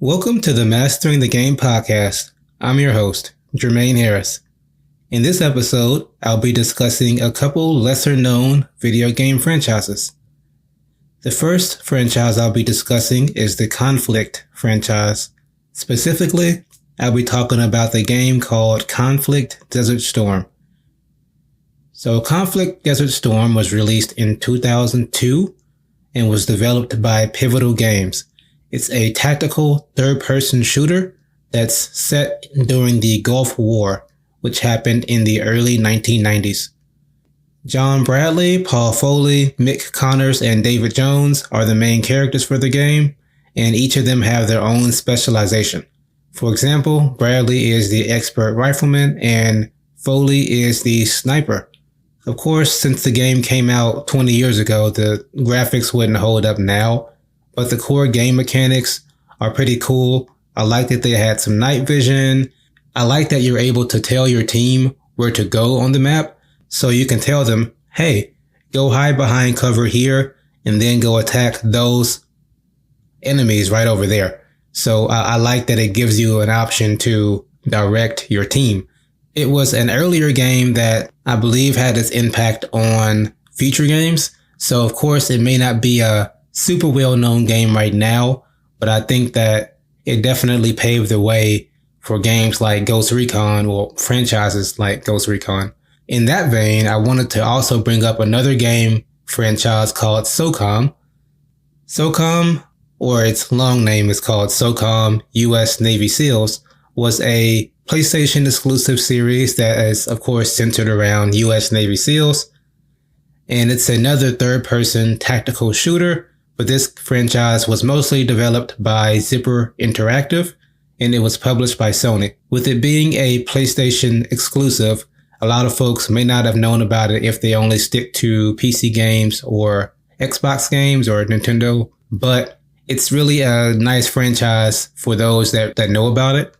Welcome to the Mastering the Game podcast. I'm your host, Jermaine Harris. In this episode, I'll be discussing a couple lesser-known video game franchises. The first franchise I'll be discussing is the Conflict franchise. Specifically, I'll be talking about the game called Conflict Desert Storm. So Conflict Desert Storm was released in 2002 and was developed by Pivotal Games. It's a tactical third-person shooter that's set during the Gulf War, which happened in the early 1990s. John Bradley, Paul Foley, Mick Connors, and David Jones are the main characters for the game, and each of them have their own specialization. For example, Bradley is the expert rifleman and Foley is the sniper. Of course, since the game came out 20 years ago, the graphics wouldn't hold up now, but the core game mechanics are pretty cool. I like that they had some night vision. I like that you're able to tell your team where to go on the map, so you can tell them, hey, go hide behind cover here and then go attack those enemies right over there. So I like that it gives you an option to direct your team. It was an earlier game that I believe had its impact on future games. So of course it may not be a super well-known game right now, but I think that it definitely paved the way for games like Ghost Recon or franchises like Ghost Recon. In that vein, I wanted to also bring up another game franchise called SOCOM. SOCOM, or its long name is called SOCOM US Navy SEALs, was a PlayStation exclusive series that is, of course, centered around US Navy SEALs. And it's another third-person tactical shooter, but this franchise was mostly developed by Zipper Interactive, and it was published by Sony. With it being a PlayStation exclusive, a lot of folks may not have known about it if they only stick to PC games or Xbox games or Nintendo, but it's really a nice franchise for those that know about it.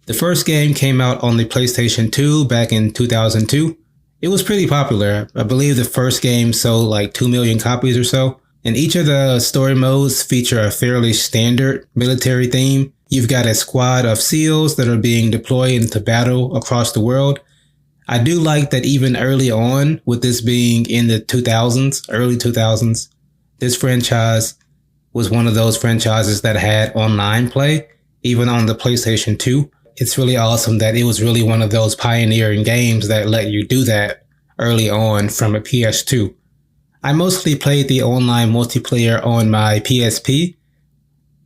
The first game came out on the PlayStation 2 back in 2002. It was pretty popular. I believe the first game sold like 2 million copies or so. And each of the story modes feature a fairly standard military theme. You've got a squad of SEALs that are being deployed into battle across the world. I do like that even early on, with this being in the 2000s, early 2000s, this franchise was one of those franchises that had online play, even on the PlayStation 2. It's really awesome that it was really one of those pioneering games that let you do that early on from a PS2. I mostly played the online multiplayer on my PSP,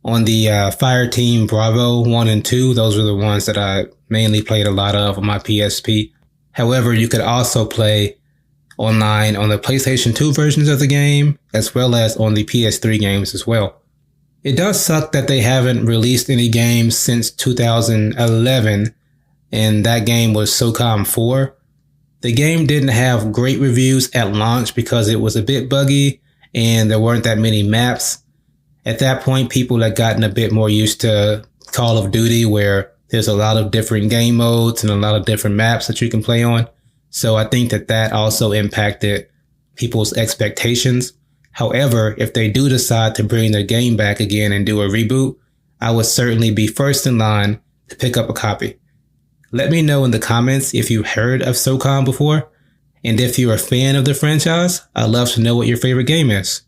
on the Fireteam Bravo 1 and 2. Those were the ones that I mainly played a lot of on my PSP. However, you could also play online on the PlayStation 2 versions of the game, as well as on the PS3 games as well. It does suck that they haven't released any games since 2011, and that game was SOCOM 4. The game didn't have great reviews at launch because it was a bit buggy and there weren't that many maps. At that point, people had gotten a bit more used to Call of Duty, where there's a lot of different game modes and a lot of different maps that you can play on. So I think that also impacted people's expectations. However, if they do decide to bring their game back again and do a reboot, I would certainly be first in line to pick up a copy. Let me know in the comments if you've heard of SOCOM before, and if you're a fan of the franchise, I'd love to know what your favorite game is.